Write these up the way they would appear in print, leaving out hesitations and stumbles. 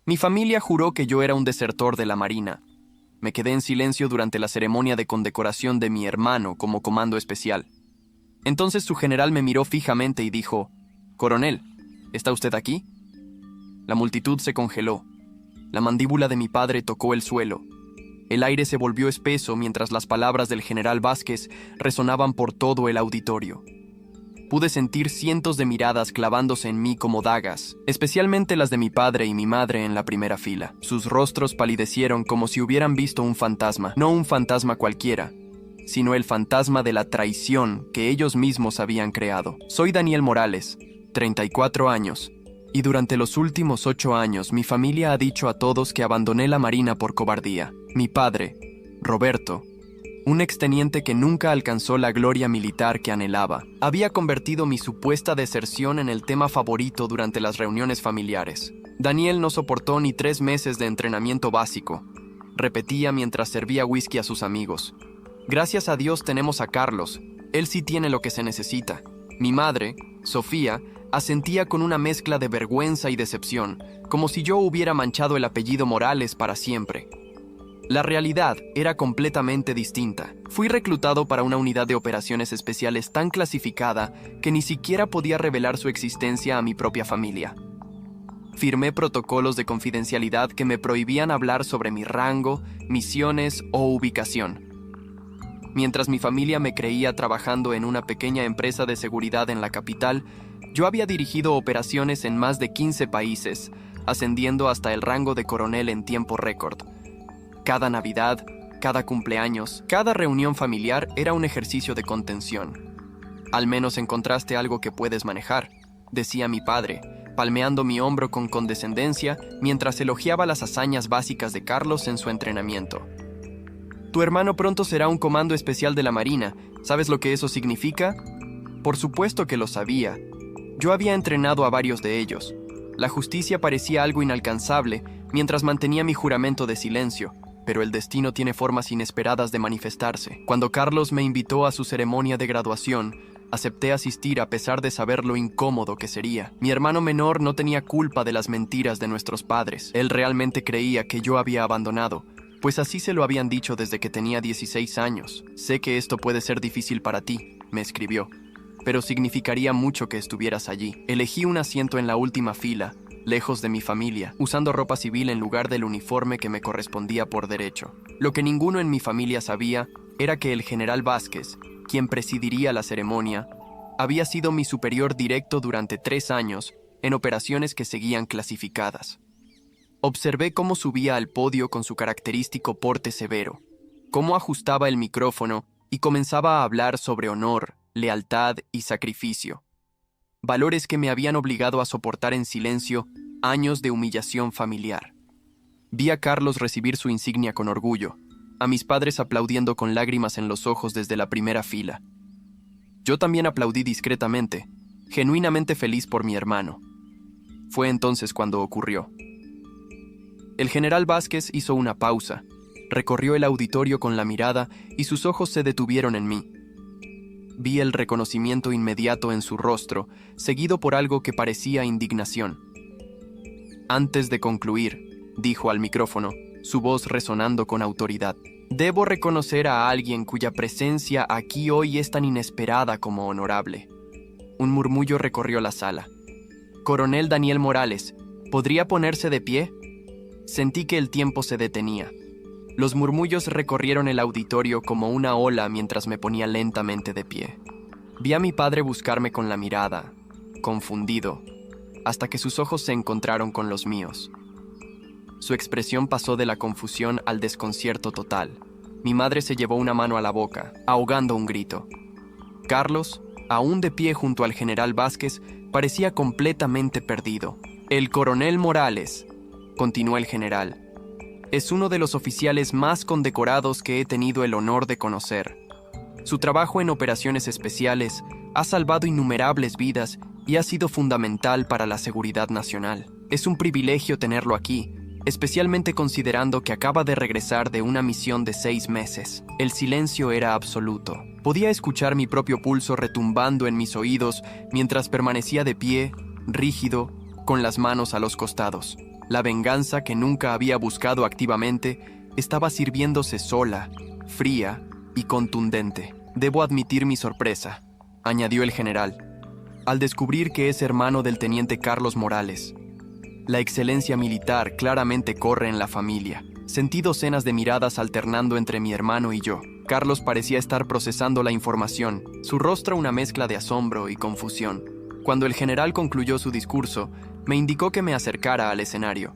Mi familia juró que yo era un desertor de la Marina. Me quedé en silencio durante la ceremonia de condecoración de mi hermano como comando especial. Entonces su general me miró fijamente y dijo: «Coronel, ¿está usted aquí?». La multitud se congeló. La mandíbula de mi padre tocó el suelo. El aire se volvió espeso mientras las palabras del general Vázquez resonaban por todo el auditorio. Pude sentir cientos de miradas clavándose en mí como dagas, especialmente las de mi padre y mi madre en la primera fila. Sus rostros palidecieron como si hubieran visto un fantasma, no un fantasma cualquiera, sino el fantasma de la traición que ellos mismos habían creado. Soy Daniel Morales, 34 años, y durante los últimos 8 años mi familia ha dicho a todos que abandoné la Marina por cobardía. Mi padre, Roberto, un exteniente que nunca alcanzó la gloria militar que anhelaba, había convertido mi supuesta deserción en el tema favorito durante las reuniones familiares. Daniel no soportó ni 3 meses de entrenamiento básico, repetía mientras servía whisky a sus amigos. Gracias a Dios tenemos a Carlos, él sí tiene lo que se necesita. Mi madre, Sofía, asentía con una mezcla de vergüenza y decepción, como si yo hubiera manchado el apellido Morales para siempre. La realidad era completamente distinta. Fui reclutado para una unidad de operaciones especiales tan clasificada que ni siquiera podía revelar su existencia a mi propia familia. Firmé protocolos de confidencialidad que me prohibían hablar sobre mi rango, misiones o ubicación. Mientras mi familia me creía trabajando en una pequeña empresa de seguridad en la capital, yo había dirigido operaciones en más de 15 países, ascendiendo hasta el rango de coronel en tiempo récord. Cada Navidad, cada cumpleaños, cada reunión familiar era un ejercicio de contención. «Al menos encontraste algo que puedes manejar», decía mi padre, palmeando mi hombro con condescendencia mientras elogiaba las hazañas básicas de Carlos en su entrenamiento. «Tu hermano pronto será un comando especial de la Marina. ¿Sabes lo que eso significa?». Por supuesto que lo sabía. Yo había entrenado a varios de ellos. La justicia parecía algo inalcanzable mientras mantenía mi juramento de silencio. Pero el destino tiene formas inesperadas de manifestarse. Cuando Carlos me invitó a su ceremonia de graduación, acepté asistir a pesar de saber lo incómodo que sería. Mi hermano menor no tenía culpa de las mentiras de nuestros padres. Él realmente creía que yo había abandonado, pues así se lo habían dicho desde que tenía 16 años. «Sé que esto puede ser difícil para ti», me escribió, «pero significaría mucho que estuvieras allí». Elegí un asiento en la última fila, lejos de mi familia, usando ropa civil en lugar del uniforme que me correspondía por derecho. Lo que ninguno en mi familia sabía era que el general Vázquez, quien presidiría la ceremonia, había sido mi superior directo durante 3 años en operaciones que seguían clasificadas. Observé cómo subía al podio con su característico porte severo, cómo ajustaba el micrófono y comenzaba a hablar sobre honor, lealtad y sacrificio. Valores que me habían obligado a soportar en silencio años de humillación familiar. Vi a Carlos recibir su insignia con orgullo, a mis padres aplaudiendo con lágrimas en los ojos desde la primera fila. Yo también aplaudí discretamente, genuinamente feliz por mi hermano. Fue entonces cuando ocurrió. El general Vázquez hizo una pausa, recorrió el auditorio con la mirada y sus ojos se detuvieron en mí. Vi el reconocimiento inmediato en su rostro, seguido por algo que parecía indignación. «Antes de concluir», dijo al micrófono, su voz resonando con autoridad, «debo reconocer a alguien cuya presencia aquí hoy es tan inesperada como honorable». Un murmullo recorrió la sala. «Coronel Daniel Morales, ¿podría ponerse de pie?». Sentí que el tiempo se detenía. Los murmullos recorrieron el auditorio como una ola mientras me ponía lentamente de pie. Vi a mi padre buscarme con la mirada, confundido, hasta que sus ojos se encontraron con los míos. Su expresión pasó de la confusión al desconcierto total. Mi madre se llevó una mano a la boca, ahogando un grito. Carlos, aún de pie junto al general Vázquez, parecía completamente perdido. «El coronel Morales», continuó el general, «es uno de los oficiales más condecorados que he tenido el honor de conocer. Su trabajo en operaciones especiales ha salvado innumerables vidas y ha sido fundamental para la seguridad nacional. Es un privilegio tenerlo aquí, especialmente considerando que acaba de regresar de una misión de 6 meses. El silencio era absoluto. Podía escuchar mi propio pulso retumbando en mis oídos mientras permanecía de pie, rígido, con las manos a los costados. La venganza que nunca había buscado activamente estaba sirviéndose sola, fría y contundente. Debo admitir mi sorpresa, añadió el general, al descubrir que es hermano del teniente Carlos Morales. La excelencia militar claramente corre en la familia. Sentí docenas de miradas alternando entre mi hermano y yo. Carlos parecía estar procesando la información, su rostro una mezcla de asombro y confusión. Cuando el general concluyó su discurso, me indicó que me acercara al escenario.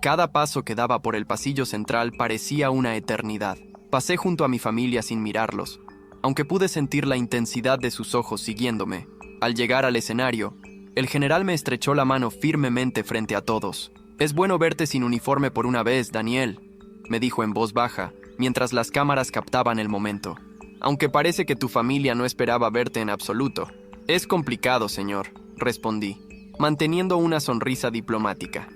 Cada paso que daba por el pasillo central parecía una eternidad. Pasé junto a mi familia sin mirarlos, aunque pude sentir la intensidad de sus ojos siguiéndome. Al llegar al escenario, el general me estrechó la mano firmemente frente a todos. «Es bueno verte sin uniforme por una vez, Daniel», me dijo en voz baja, mientras las cámaras captaban el momento. «Aunque parece que tu familia no esperaba verte en absoluto». «Es complicado, señor», respondí, manteniendo una sonrisa diplomática.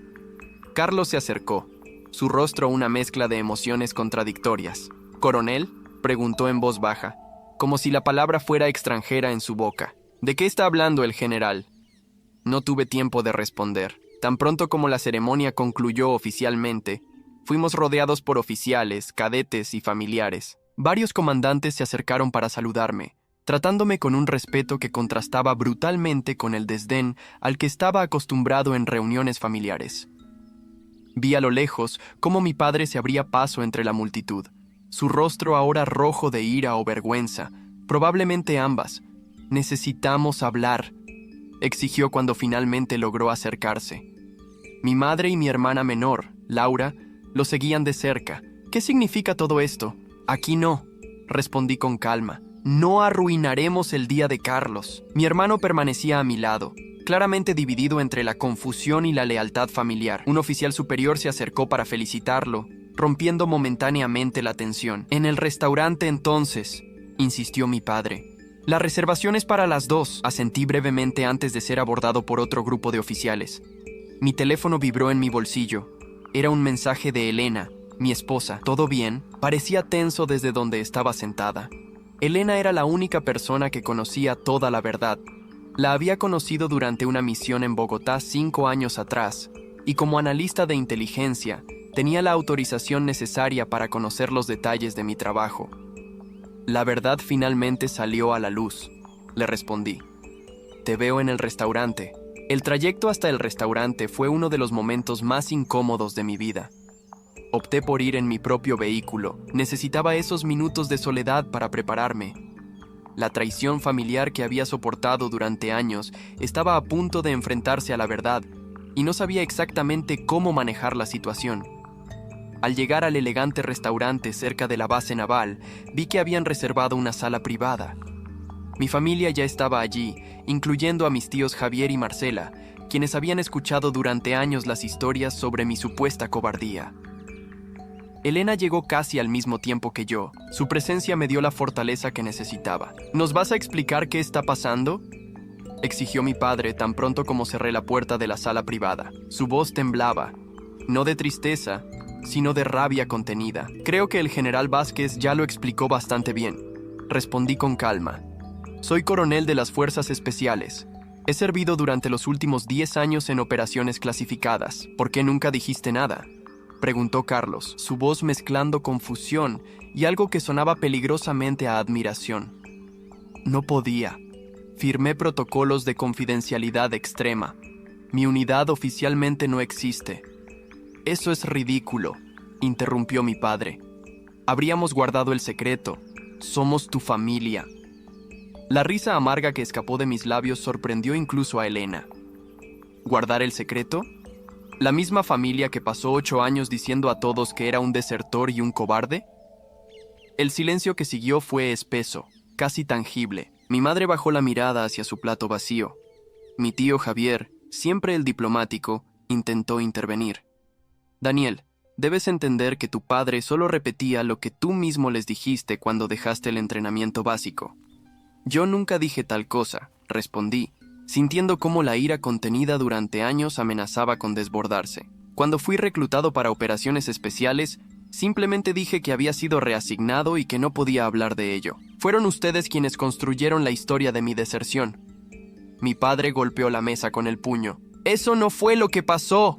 Carlos se acercó, su rostro una mezcla de emociones contradictorias. «¿Coronel?», preguntó en voz baja, como si la palabra fuera extranjera en su boca. «¿De qué está hablando el general?». No tuve tiempo de responder. Tan pronto como la ceremonia concluyó oficialmente, fuimos rodeados por oficiales, cadetes y familiares. Varios comandantes se acercaron para saludarme, tratándome con un respeto que contrastaba brutalmente con el desdén al que estaba acostumbrado en reuniones familiares. Vi a lo lejos cómo mi padre se abría paso entre la multitud, su rostro ahora rojo de ira o vergüenza, probablemente ambas. «Necesitamos hablar», exigió cuando finalmente logró acercarse. Mi madre y mi hermana menor, Laura, lo seguían de cerca. «¿Qué significa todo esto?». «Aquí no», respondí con calma. «No arruinaremos el día de Carlos». Mi hermano permanecía a mi lado, claramente dividido entre la confusión y la lealtad familiar. Un oficial superior se acercó para felicitarlo, rompiendo momentáneamente la tensión. «En el restaurante entonces», insistió mi padre. «La reservación es para las 2», asentí brevemente antes de ser abordado por otro grupo de oficiales. Mi teléfono vibró en mi bolsillo. Era un mensaje de Elena, mi esposa. «¿Todo bien?». Parecía tenso desde donde estaba sentada. Elena era la única persona que conocía toda la verdad. La había conocido durante una misión en Bogotá 5 años atrás, y como analista de inteligencia, tenía la autorización necesaria para conocer los detalles de mi trabajo. «La verdad finalmente salió a la luz», le respondí. «Te veo en el restaurante». El trayecto hasta el restaurante fue uno de los momentos más incómodos de mi vida. Opté por ir en mi propio vehículo. Necesitaba esos minutos de soledad para prepararme. La traición familiar que había soportado durante años estaba a punto de enfrentarse a la verdad, y no sabía exactamente cómo manejar la situación. Al llegar al elegante restaurante cerca de la base naval, vi que habían reservado una sala privada. Mi familia ya estaba allí, incluyendo a mis tíos Javier y Marcela, quienes habían escuchado durante años las historias sobre mi supuesta cobardía. Elena llegó casi al mismo tiempo que yo. Su presencia me dio la fortaleza que necesitaba. «¿Nos vas a explicar qué está pasando?», exigió mi padre tan pronto como cerré la puerta de la sala privada. Su voz temblaba, no de tristeza, sino de rabia contenida. «Creo que el general Vázquez ya lo explicó bastante bien», respondí con calma. «Soy coronel de las Fuerzas Especiales. He servido durante los últimos 10 años en operaciones clasificadas. ¿Por qué nunca dijiste nada?», preguntó Carlos, su voz mezclando confusión y algo que sonaba peligrosamente a admiración. «No podía. Firmé protocolos de confidencialidad extrema. Mi unidad oficialmente no existe». «Eso es ridículo», interrumpió mi padre. «Habríamos guardado el secreto. Somos tu familia». La risa amarga que escapó de mis labios sorprendió incluso a Elena. ¿Guardar el secreto? ¿La misma familia que pasó 8 años diciendo a todos que era un desertor y un cobarde? El silencio que siguió fue espeso, casi tangible. Mi madre bajó la mirada hacia su plato vacío. Mi tío Javier, siempre el diplomático, intentó intervenir. «Daniel, debes entender que tu padre solo repetía lo que tú mismo les dijiste cuando dejaste el entrenamiento básico». «Yo nunca dije tal cosa», respondí, sintiendo cómo la ira contenida durante años amenazaba con desbordarse. «Cuando fui reclutado para operaciones especiales, simplemente dije que había sido reasignado y que no podía hablar de ello. Fueron ustedes quienes construyeron la historia de mi deserción». Mi padre golpeó la mesa con el puño. «¡Eso no fue lo que pasó!»,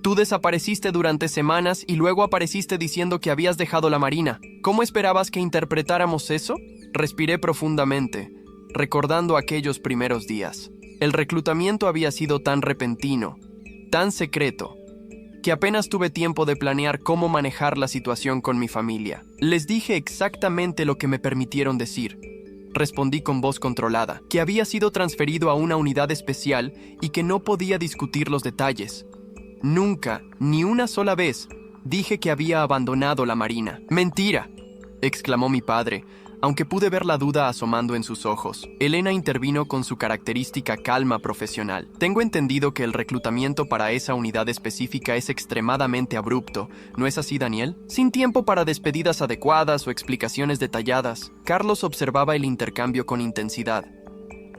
Tú desapareciste durante semanas y luego apareciste diciendo que habías dejado la marina. ¿Cómo esperabas que interpretáramos eso? Respiré profundamente, recordando aquellos primeros días. El reclutamiento había sido tan repentino, tan secreto, que apenas tuve tiempo de planear cómo manejar la situación con mi familia. Les dije exactamente lo que me permitieron decir. Respondí con voz controlada, que había sido transferido a una unidad especial y que no podía discutir los detalles. Nunca, ni una sola vez, dije que había abandonado la marina. ¡Mentira!, exclamó mi padre, aunque pude ver la duda asomando en sus ojos. Elena intervino con su característica calma profesional. Tengo entendido que el reclutamiento para esa unidad específica es extremadamente abrupto. ¿No es así, Daniel? Sin tiempo para despedidas adecuadas o explicaciones detalladas. Carlos observaba el intercambio con intensidad.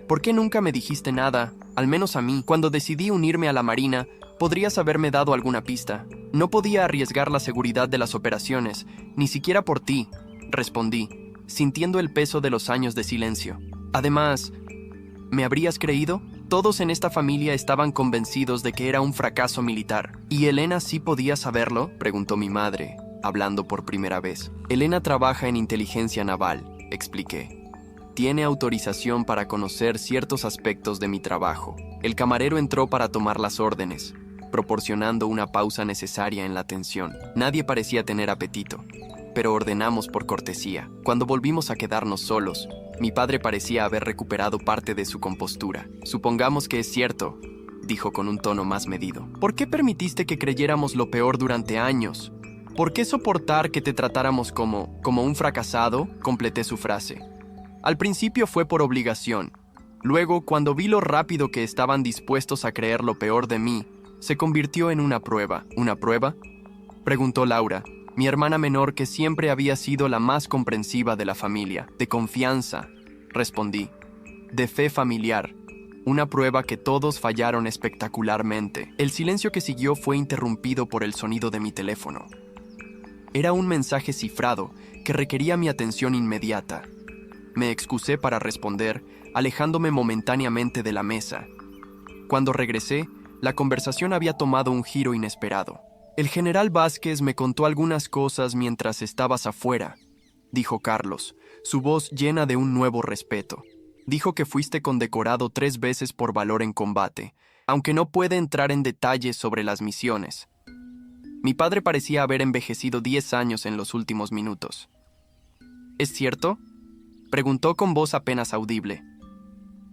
¿Por qué nunca me dijiste nada, al menos a mí? Cuando decidí unirme a la marina, podrías haberme dado alguna pista. No podía arriesgar la seguridad de las operaciones, ni siquiera por ti, respondí, sintiendo el peso de los años de silencio. Además, ¿me habrías creído? Todos en esta familia estaban convencidos de que era un fracaso militar. ¿Y Elena sí podía saberlo?, preguntó mi madre, hablando por primera vez. Elena trabaja en inteligencia naval, expliqué. Tiene autorización para conocer ciertos aspectos de mi trabajo. El camarero entró para tomar las órdenes, proporcionando una pausa necesaria en la tensión. Nadie parecía tener apetito, pero ordenamos por cortesía. Cuando volvimos a quedarnos solos, mi padre parecía haber recuperado parte de su compostura. Supongamos que es cierto, dijo con un tono más medido. ¿Por qué permitiste que creyéramos lo peor durante años? ¿Por qué soportar que te tratáramos como un fracasado? Completé su frase. Al principio fue por obligación. Luego, cuando vi lo rápido que estaban dispuestos a creer lo peor de mí, se convirtió en una prueba. ¿Una prueba?, preguntó Laura, mi hermana menor, que siempre había sido la más comprensiva de la familia. De confianza, respondí. De fe familiar. Una prueba que todos fallaron espectacularmente. El silencio que siguió fue interrumpido por el sonido de mi teléfono. Era un mensaje cifrado que requería mi atención inmediata. Me excusé para responder, alejándome momentáneamente de la mesa. Cuando regresé, la conversación había tomado un giro inesperado. El general Vázquez me contó algunas cosas mientras estabas afuera, dijo Carlos, su voz llena de un nuevo respeto. Dijo que fuiste condecorado 3 veces por valor en combate, aunque no puede entrar en detalles sobre las misiones. Mi padre parecía haber envejecido 10 años en los últimos minutos. ¿Es cierto?, preguntó con voz apenas audible.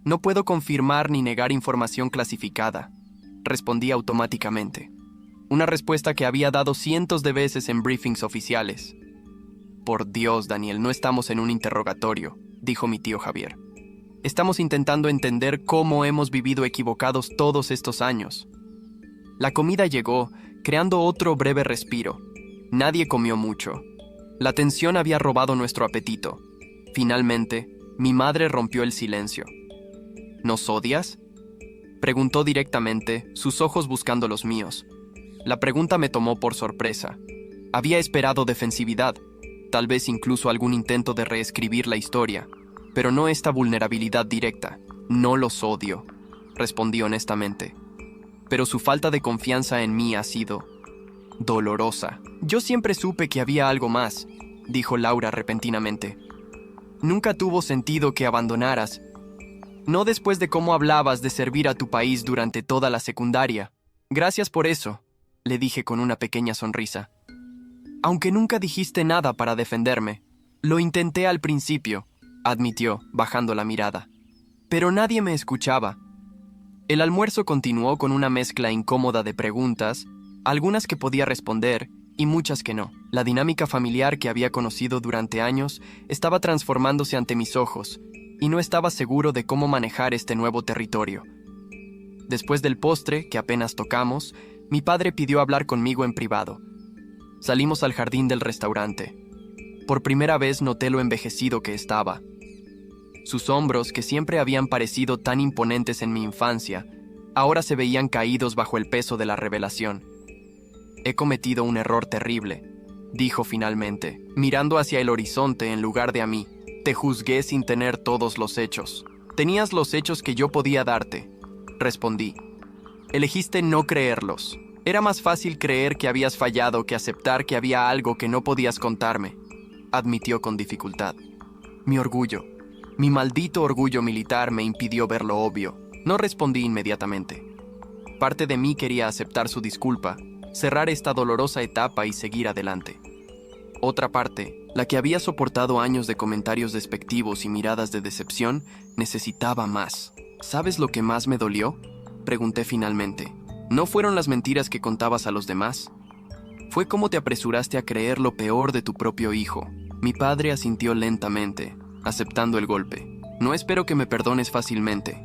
No puedo confirmar ni negar información clasificada, respondí automáticamente. Una respuesta que había dado cientos de veces en briefings oficiales. Por Dios, Daniel, no estamos en un interrogatorio, dijo mi tío Javier. Estamos intentando entender cómo hemos vivido equivocados todos estos años. La comida llegó, creando otro breve respiro. Nadie comió mucho. La tensión había robado nuestro apetito. Finalmente, mi madre rompió el silencio. ¿Nos odias?, preguntó directamente, sus ojos buscando los míos. La pregunta me tomó por sorpresa. Había esperado defensividad, tal vez incluso algún intento de reescribir la historia, pero no esta vulnerabilidad directa. No los odio, respondí honestamente. Pero su falta de confianza en mí ha sido dolorosa. Yo siempre supe que había algo más, dijo Laura repentinamente. Nunca tuvo sentido que abandonaras. No después de cómo hablabas de servir a tu país durante toda la secundaria. Gracias por eso, le dije con una pequeña sonrisa. Aunque nunca dijiste nada para defenderme. Lo intenté al principio, admitió, bajando la mirada. Pero nadie me escuchaba. El almuerzo continuó con una mezcla incómoda de preguntas, algunas que podía responder y muchas que no. La dinámica familiar que había conocido durante años estaba transformándose ante mis ojos, y no estaba seguro de cómo manejar este nuevo territorio. Después del postre, que apenas tocamos, mi padre pidió hablar conmigo en privado. Salimos al jardín del restaurante. Por primera vez noté lo envejecido que estaba. Sus hombros, que siempre habían parecido tan imponentes en mi infancia, ahora se veían caídos bajo el peso de la revelación. He cometido un error terrible, dijo finalmente, mirando hacia el horizonte en lugar de a mí. Te juzgué sin tener todos los hechos. Tenías los hechos que yo podía darte, respondí. Elegiste no creerlos. Era más fácil creer que habías fallado que aceptar que había algo que no podías contarme, admitió con dificultad. Mi orgullo, mi maldito orgullo militar me impidió ver lo obvio. No respondí inmediatamente. Parte de mí quería aceptar su disculpa, cerrar esta dolorosa etapa y seguir adelante. Otra parte, la que había soportado años de comentarios despectivos y miradas de decepción, necesitaba más. ¿Sabes lo que más me dolió?, pregunté finalmente. ¿No fueron las mentiras que contabas a los demás? Fue cómo te apresuraste a creer lo peor de tu propio hijo. Mi padre asintió lentamente, aceptando el golpe. No espero que me perdones fácilmente.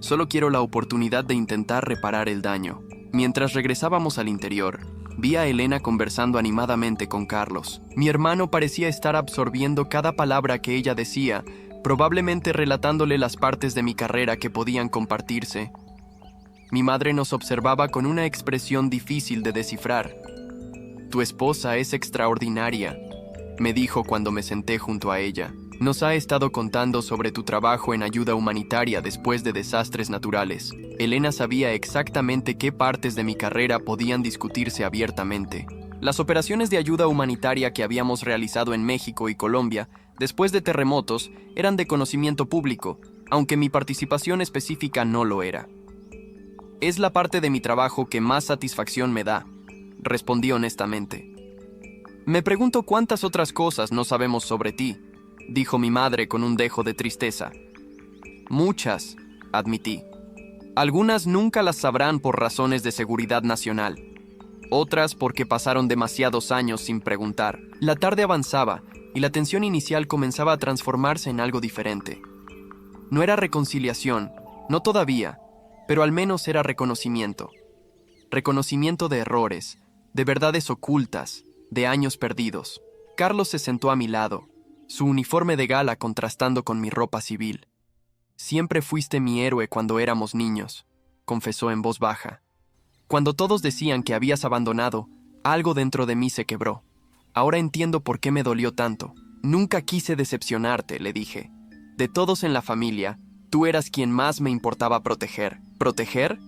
Solo quiero la oportunidad de intentar reparar el daño. Mientras regresábamos al interior, vi a Elena conversando animadamente con Carlos. Mi hermano parecía estar absorbiendo cada palabra que ella decía, probablemente relatándole las partes de mi carrera que podían compartirse. Mi madre nos observaba con una expresión difícil de descifrar. «Tu esposa es extraordinaria», me dijo cuando me senté junto a ella. «Nos ha estado contando sobre tu trabajo en ayuda humanitaria después de desastres naturales». Elena sabía exactamente qué partes de mi carrera podían discutirse abiertamente. Las operaciones de ayuda humanitaria que habíamos realizado en México y Colombia después de terremotos eran de conocimiento público, aunque mi participación específica no lo era. «Es la parte de mi trabajo que más satisfacción me da», respondí honestamente. «Me pregunto cuántas otras cosas no sabemos sobre ti», dijo mi madre con un dejo de tristeza. «Muchas», admití. «Algunas nunca las sabrán por razones de seguridad nacional. Otras porque pasaron demasiados años sin preguntar». La tarde avanzaba y la tensión inicial comenzaba a transformarse en algo diferente. No era reconciliación, no todavía, pero al menos era reconocimiento. Reconocimiento de errores, de verdades ocultas, de años perdidos. Carlos se sentó a mi lado, su uniforme de gala contrastando con mi ropa civil. «Siempre fuiste mi héroe cuando éramos niños», confesó en voz baja. «Cuando todos decían que habías abandonado, algo dentro de mí se quebró. Ahora entiendo por qué me dolió tanto. Nunca quise decepcionarte», le dije. «De todos en la familia, tú eras quien más me importaba proteger». «¿Proteger?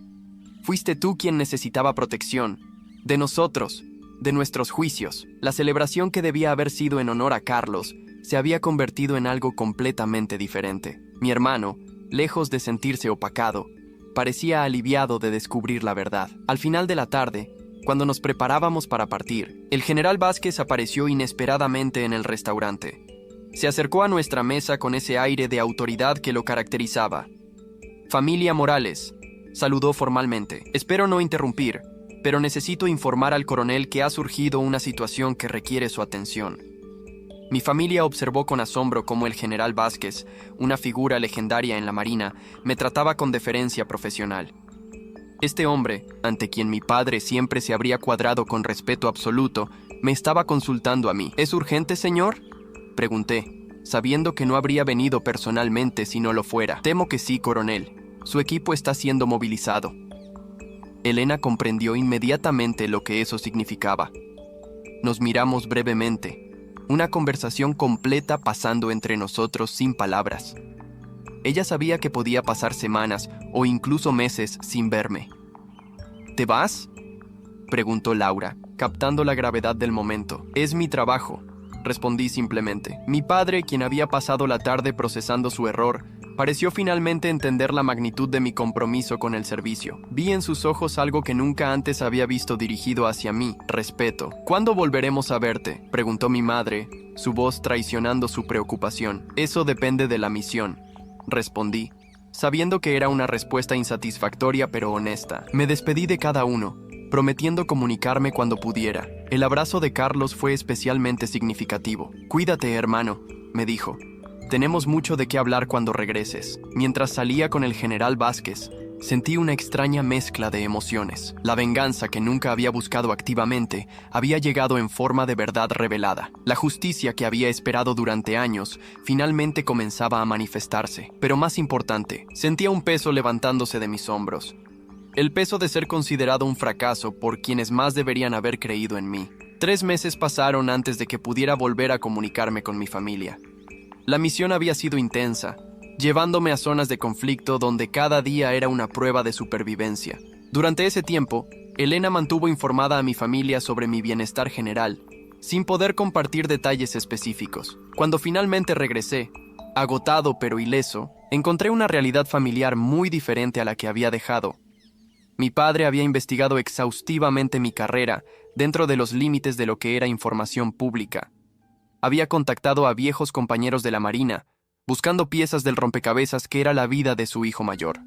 Fuiste tú quien necesitaba protección. De nosotros, de nuestros juicios». La celebración que debía haber sido en honor a Carlos se había convertido en algo completamente diferente. Mi hermano, lejos de sentirse opacado, parecía aliviado de descubrir la verdad. Al final de la tarde, cuando nos preparábamos para partir, el general Vázquez apareció inesperadamente en el restaurante. Se acercó a nuestra mesa con ese aire de autoridad que lo caracterizaba. «Familia Morales», saludó formalmente. «Espero no interrumpir, pero necesito informar al coronel que ha surgido una situación que requiere su atención». Mi familia observó con asombro cómo el general Vázquez, una figura legendaria en la Marina, me trataba con deferencia profesional. Este hombre, ante quien mi padre siempre se habría cuadrado con respeto absoluto, me estaba consultando a mí. «¿Es urgente, señor?», pregunté, sabiendo que no habría venido personalmente si no lo fuera. «Temo que sí, coronel. Su equipo está siendo movilizado». Elena comprendió inmediatamente lo que eso significaba. Nos miramos brevemente. Una conversación completa pasando entre nosotros sin palabras. Ella sabía que podía pasar semanas o incluso meses sin verme. «¿Te vas?», preguntó Laura, captando la gravedad del momento. «Es mi trabajo», respondí simplemente. Mi padre, quien había pasado la tarde procesando su error, pareció finalmente entender la magnitud de mi compromiso con el servicio. Vi en sus ojos algo que nunca antes había visto dirigido hacia mí: respeto. «¿Cuándo volveremos a verte?», preguntó mi madre, su voz traicionando su preocupación. «Eso depende de la misión», respondí, sabiendo que era una respuesta insatisfactoria pero honesta. Me despedí de cada uno, prometiendo comunicarme cuando pudiera. El abrazo de Carlos fue especialmente significativo. «Cuídate, hermano», me dijo. «Tenemos mucho de qué hablar cuando regreses». Mientras salía con el general Vázquez, sentí una extraña mezcla de emociones. La venganza que nunca había buscado activamente había llegado en forma de verdad revelada. La justicia que había esperado durante años finalmente comenzaba a manifestarse. Pero más importante, sentía un peso levantándose de mis hombros. El peso de ser considerado un fracaso por quienes más deberían haber creído en mí. 3 meses pasaron antes de que pudiera volver a comunicarme con mi familia. La misión había sido intensa, llevándome a zonas de conflicto donde cada día era una prueba de supervivencia. Durante ese tiempo, Elena mantuvo informada a mi familia sobre mi bienestar general, sin poder compartir detalles específicos. Cuando finalmente regresé, agotado pero ileso, encontré una realidad familiar muy diferente a la que había dejado. Mi padre había investigado exhaustivamente mi carrera dentro de los límites de lo que era información pública. Había contactado a viejos compañeros de la Marina, buscando piezas del rompecabezas que era la vida de su hijo mayor.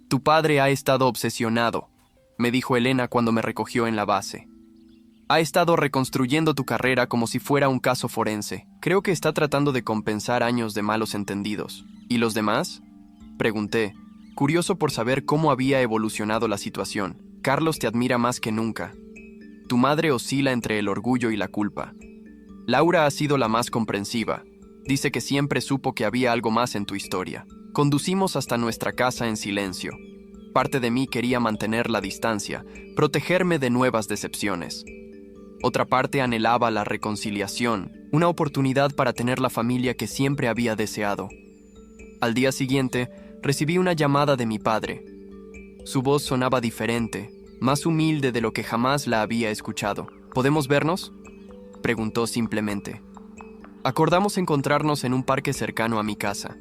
«Tu padre ha estado obsesionado», me dijo Elena cuando me recogió en la base. «Ha estado reconstruyendo tu carrera como si fuera un caso forense. Creo que está tratando de compensar años de malos entendidos». «¿Y los demás?», pregunté, curioso por saber cómo había evolucionado la situación. «Carlos te admira más que nunca. Tu madre oscila entre el orgullo y la culpa. Laura ha sido la más comprensiva. Dice que siempre supo que había algo más en tu historia». Conducimos hasta nuestra casa en silencio. Parte de mí quería mantener la distancia, protegerme de nuevas decepciones. Otra parte anhelaba la reconciliación, una oportunidad para tener la familia que siempre había deseado. Al día siguiente, recibí una llamada de mi padre. Su voz sonaba diferente, más humilde de lo que jamás la había escuchado. «¿Podemos vernos?», preguntó simplemente. Acordamos encontrarnos en un parque cercano a mi casa.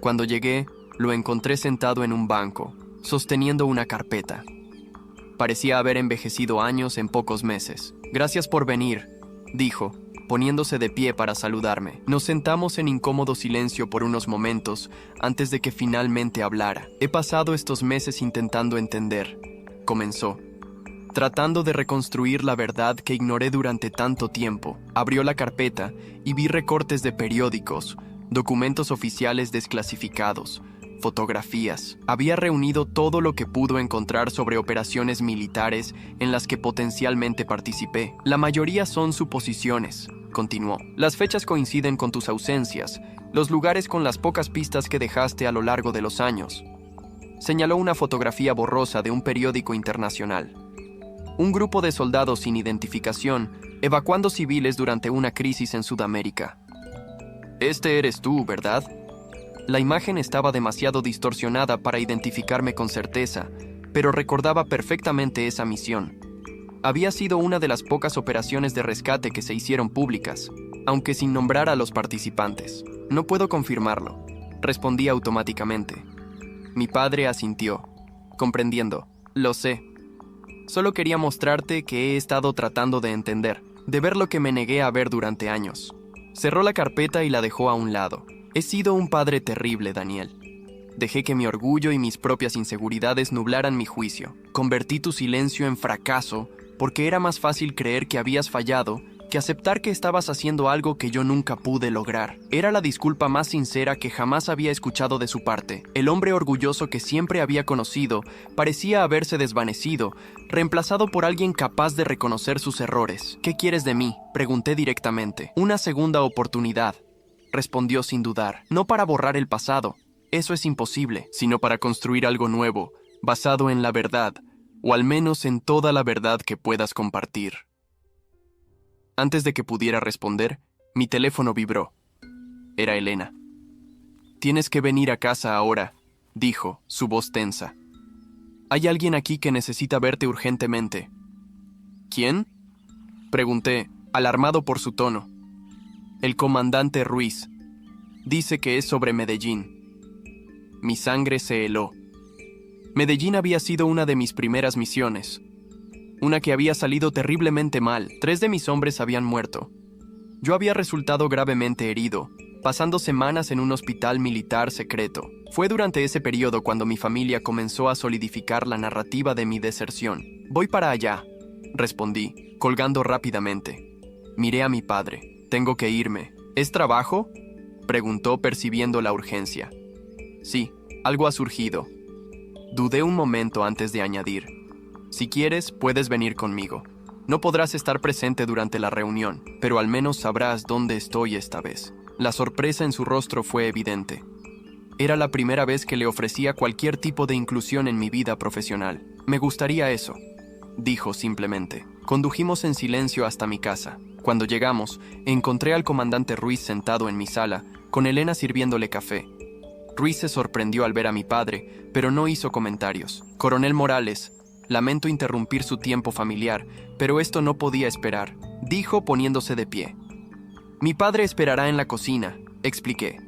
Cuando llegué, lo encontré sentado en un banco, sosteniendo una carpeta. Parecía haber envejecido años en pocos meses. «Gracias por venir», dijo, poniéndose de pie para saludarme. Nos sentamos en incómodo silencio por unos momentos antes de que finalmente hablara. «He pasado estos meses intentando entender», comenzó, «tratando de reconstruir la verdad que ignoré durante tanto tiempo». Abrió la carpeta y vi recortes de periódicos, documentos oficiales desclasificados, fotografías. Había reunido todo lo que pudo encontrar sobre operaciones militares en las que potencialmente participé. «La mayoría son suposiciones», continuó. «Las fechas coinciden con tus ausencias, los lugares con las pocas pistas que dejaste a lo largo de los años». Señaló una fotografía borrosa de un periódico internacional. Un grupo de soldados sin identificación evacuando civiles durante una crisis en Sudamérica. «Este eres tú, ¿verdad?». La imagen estaba demasiado distorsionada para identificarme con certeza, pero recordaba perfectamente esa misión. Había sido una de las pocas operaciones de rescate que se hicieron públicas, aunque sin nombrar a los participantes. «No puedo confirmarlo», respondí automáticamente. Mi padre asintió, comprendiendo. «Lo sé. Solo quería mostrarte que he estado tratando de entender, de ver lo que me negué a ver durante años». Cerró la carpeta y la dejó a un lado. «He sido un padre terrible, Daniel. Dejé que mi orgullo y mis propias inseguridades nublaran mi juicio. Convertí tu silencio en fracaso porque era más fácil creer que habías fallado que aceptar que estabas haciendo algo que yo nunca pude lograr». Era la disculpa más sincera que jamás había escuchado de su parte. El hombre orgulloso que siempre había conocido parecía haberse desvanecido, reemplazado por alguien capaz de reconocer sus errores. «¿Qué quieres de mí?», pregunté directamente. «Una segunda oportunidad», respondió sin dudar. «No para borrar el pasado, eso es imposible, sino para construir algo nuevo, basado en la verdad, o al menos en toda la verdad que puedas compartir». Antes de que pudiera responder, mi teléfono vibró. Era Elena. «Tienes que venir a casa ahora», dijo, su voz tensa. «Hay alguien aquí que necesita verte urgentemente». «¿Quién?», pregunté, alarmado por su tono. «El comandante Ruiz. Dice que es sobre Medellín». Mi sangre se heló. Medellín había sido una de mis primeras misiones. Una que había salido terriblemente mal. 3 de mis hombres habían muerto. Yo había resultado gravemente herido, pasando semanas en un hospital militar secreto. Fue durante ese periodo cuando mi familia comenzó a solidificar la narrativa de mi deserción. «Voy para allá», respondí, colgando rápidamente. Miré a mi padre. «Tengo que irme». «¿Es trabajo?», preguntó percibiendo la urgencia. «Sí, algo ha surgido». Dudé un momento antes de añadir. «Si quieres, puedes venir conmigo. No podrás estar presente durante la reunión, pero al menos sabrás dónde estoy esta vez». La sorpresa en su rostro fue evidente. Era la primera vez que le ofrecía cualquier tipo de inclusión en mi vida profesional. «Me gustaría eso», dijo simplemente. Condujimos en silencio hasta mi casa. Cuando llegamos, encontré al comandante Ruiz sentado en mi sala, con Elena sirviéndole café. Ruiz se sorprendió al ver a mi padre, pero no hizo comentarios. «Coronel Morales», Lamento interrumpir su tiempo familiar, pero esto no podía esperar, dijo poniéndose de pie. Mi padre esperará en la cocina, expliqué.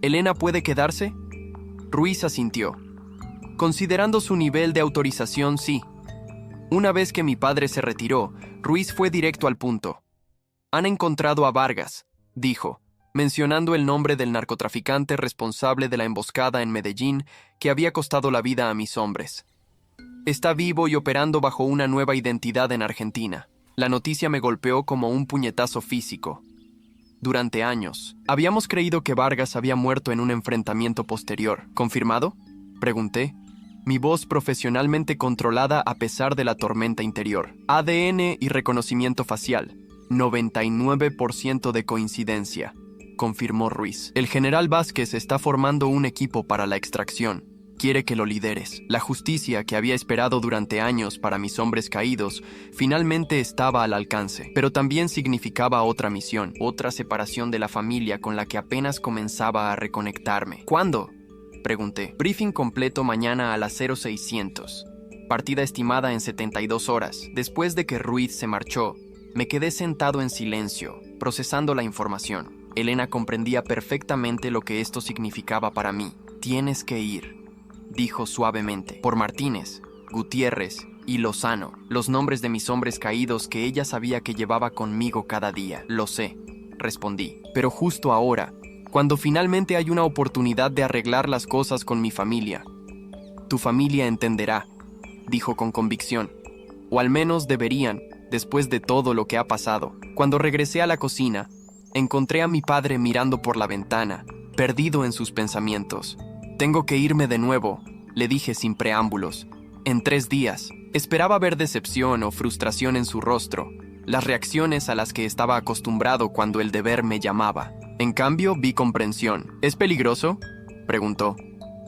¿Elena puede quedarse? Ruiz asintió. Considerando su nivel de autorización, sí. Una vez que mi padre se retiró, Ruiz fue directo al punto. Han encontrado a Vargas, dijo, mencionando el nombre del narcotraficante responsable de la emboscada en Medellín que había costado la vida a mis hombres. Está vivo y operando bajo una nueva identidad en Argentina. La noticia me golpeó como un puñetazo físico. Durante años, habíamos creído que Vargas había muerto en un enfrentamiento posterior. ¿Confirmado?, pregunté, mi voz profesionalmente controlada a pesar de la tormenta interior. ADN y reconocimiento facial. 99% de coincidencia, confirmó Ruiz. El general Vázquez está formando un equipo para la extracción. Quiere que lo lideres. La justicia que había esperado durante años para mis hombres caídos finalmente estaba al alcance, pero también significaba otra misión, otra separación de la familia con la que apenas comenzaba a reconectarme. ¿Cuándo?, pregunté. Briefing completo mañana a las 0600. Partida estimada en 72 horas. Después de que Ruiz se marchó, me quedé sentado en silencio, procesando la información. Elena comprendía perfectamente lo que esto significaba para mí. Tienes que ir, dijo suavemente, por Martínez, Gutiérrez y Lozano, los nombres de mis hombres caídos que ella sabía que llevaba conmigo cada día. Lo sé, respondí, pero justo ahora, cuando finalmente hay una oportunidad de arreglar las cosas con mi familia. Tu familia entenderá, dijo con convicción, o al menos deberían, después de todo lo que ha pasado. Cuando regresé a la cocina, encontré a mi padre mirando por la ventana, perdido en sus pensamientos. Tengo que irme de nuevo, le dije sin preámbulos. En 3 días, esperaba ver decepción o frustración en su rostro, las reacciones a las que estaba acostumbrado cuando el deber me llamaba. En cambio, vi comprensión. ¿Es peligroso?, preguntó.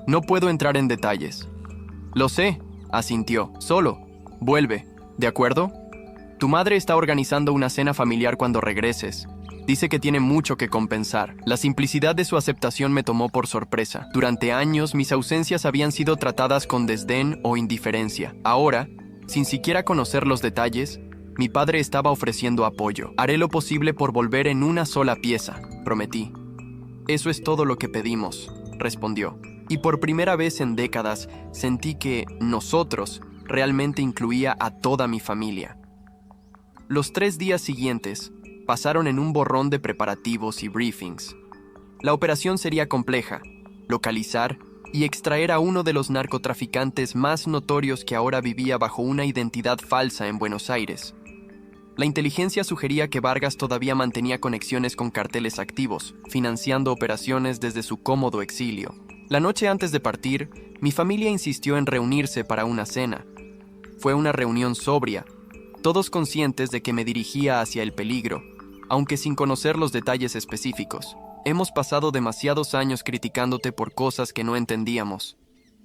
No puedo entrar en detalles. Lo sé, asintió. Solo, vuelve, ¿de acuerdo? Tu madre está organizando una cena familiar cuando regreses. Dice que tiene mucho que compensar. La simplicidad de su aceptación me tomó por sorpresa. Durante años, mis ausencias habían sido tratadas con desdén o indiferencia. Ahora, sin siquiera conocer los detalles, mi padre estaba ofreciendo apoyo. Haré lo posible por volver en una sola pieza, prometí. Eso es todo lo que pedimos, respondió. Y por primera vez en décadas sentí que nosotros realmente incluía a toda mi familia. Los 3 días siguientes pasaron en un borrón de preparativos y briefings. La operación sería compleja: localizar y extraer a uno de los narcotraficantes más notorios que ahora vivía bajo una identidad falsa en Buenos Aires. La inteligencia sugería que Vargas todavía mantenía conexiones con carteles activos, financiando operaciones desde su cómodo exilio. La noche antes de partir, mi familia insistió en reunirse para una cena. Fue una reunión sobria, todos conscientes de que me dirigía hacia el peligro, aunque sin conocer los detalles específicos. Hemos pasado demasiados años criticándote por cosas que no entendíamos,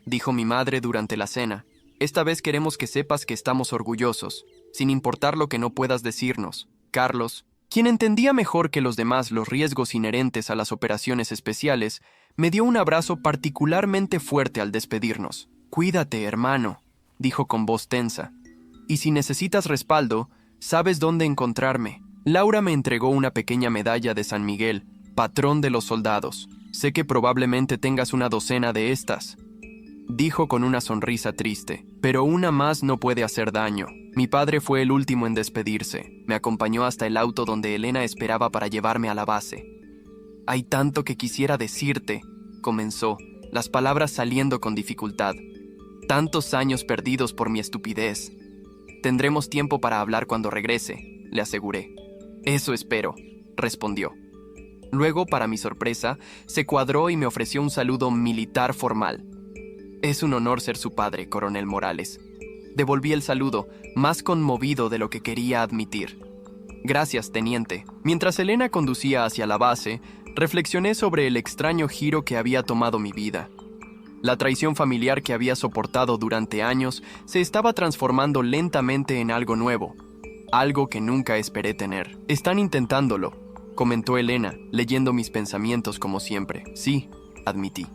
dijo mi madre durante la cena. Esta vez queremos que sepas que estamos orgullosos, sin importar lo que no puedas decirnos. Carlos, quien entendía mejor que los demás los riesgos inherentes a las operaciones especiales, me dio un abrazo particularmente fuerte al despedirnos. Cuídate, hermano, dijo con voz tensa. Y si necesitas respaldo, sabes dónde encontrarme. Laura me entregó una pequeña medalla de San Miguel, patrón de los soldados. Sé que probablemente tengas una docena de estas, dijo con una sonrisa triste, pero una más no puede hacer daño. Mi padre fue el último en despedirse. Me acompañó hasta el auto donde Elena esperaba para llevarme a la base. Hay tanto que quisiera decirte, comenzó, las palabras saliendo con dificultad. Tantos años perdidos por mi estupidez. Tendremos tiempo para hablar cuando regrese, le aseguré. Eso espero, respondió. Luego, para mi sorpresa, se cuadró y me ofreció un saludo militar formal. Es un honor ser su padre, coronel Morales. Devolví el saludo, más conmovido de lo que quería admitir. Gracias, teniente. Mientras Elena conducía hacia la base, reflexioné sobre el extraño giro que había tomado mi vida. La traición familiar que había soportado durante años se estaba transformando lentamente en algo nuevo, algo que nunca esperé tener. Están intentándolo, comentó Elena, leyendo mis pensamientos como siempre. Sí, admití.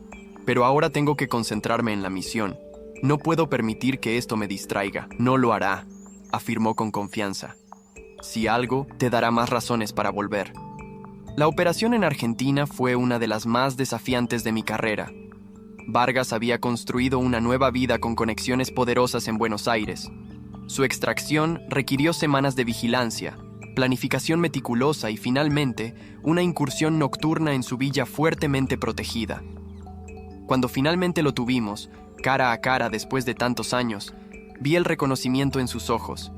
Pero ahora tengo que concentrarme en la misión. No puedo permitir que esto me distraiga. No lo hará, afirmó con confianza. Si algo, te dará más razones para volver. La operación en Argentina fue una de las más desafiantes de mi carrera. Vargas había construido una nueva vida con conexiones poderosas en Buenos Aires. Su extracción requirió semanas de vigilancia, planificación meticulosa y finalmente una incursión nocturna en su villa fuertemente protegida. Cuando finalmente lo tuvimos, cara a cara después de tantos años, vi el reconocimiento en sus ojos.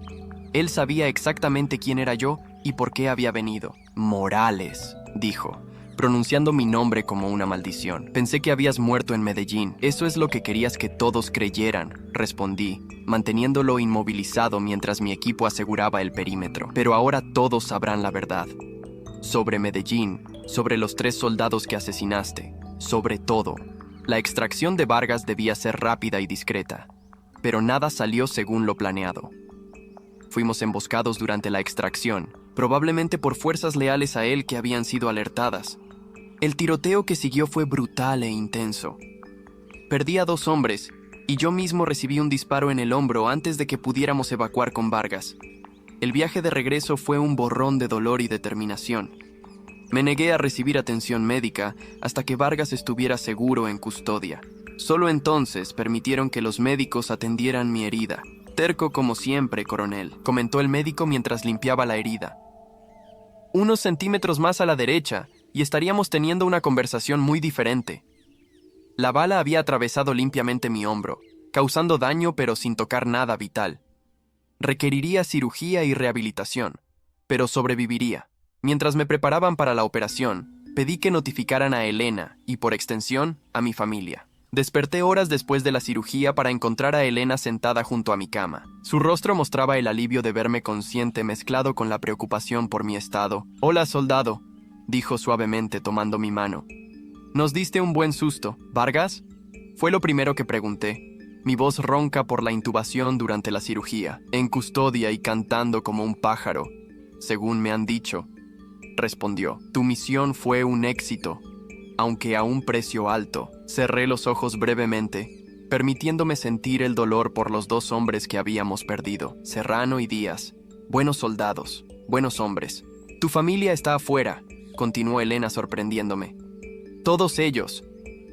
Él sabía exactamente quién era yo y por qué había venido. Morales, dijo, pronunciando mi nombre como una maldición. Pensé que habías muerto en Medellín. Eso es lo que querías que todos creyeran, respondí, manteniéndolo inmovilizado mientras mi equipo aseguraba el perímetro. Pero ahora todos sabrán la verdad. Sobre Medellín, sobre los 3 soldados que asesinaste, sobre todo. La extracción de Vargas debía ser rápida y discreta, pero nada salió según lo planeado. Fuimos emboscados durante la extracción, probablemente por fuerzas leales a él que habían sido alertadas. El tiroteo que siguió fue brutal e intenso. Perdí a 2 hombres, y yo mismo recibí un disparo en el hombro antes de que pudiéramos evacuar con Vargas. El viaje de regreso fue un borrón de dolor y determinación. Me negué a recibir atención médica hasta que Vargas estuviera seguro en custodia. Solo entonces permitieron que los médicos atendieran mi herida. Terco como siempre, coronel, comentó el médico mientras limpiaba la herida. Unos centímetros más a la derecha y estaríamos teniendo una conversación muy diferente. La bala había atravesado limpiamente mi hombro, causando daño pero sin tocar nada vital. Requeriría cirugía y rehabilitación, pero sobreviviría. Mientras me preparaban para la operación, pedí que notificaran a Elena y, por extensión, a mi familia. Desperté horas después de la cirugía para encontrar a Elena sentada junto a mi cama. Su rostro mostraba el alivio de verme consciente mezclado con la preocupación por mi estado. «Hola, soldado», dijo suavemente tomando mi mano. «Nos diste un buen susto. ¿Vargas?», fue lo primero que pregunté. Mi voz ronca por la intubación durante la cirugía, en custodia y cantando como un pájaro, según me han dicho. Respondió, «Tu misión fue un éxito, aunque a un precio alto». Cerré los ojos brevemente, permitiéndome sentir el dolor por los 2 hombres que habíamos perdido, Serrano y Díaz. Buenos soldados, buenos hombres. «Tu familia está afuera», continuó Elena sorprendiéndome. «Todos ellos.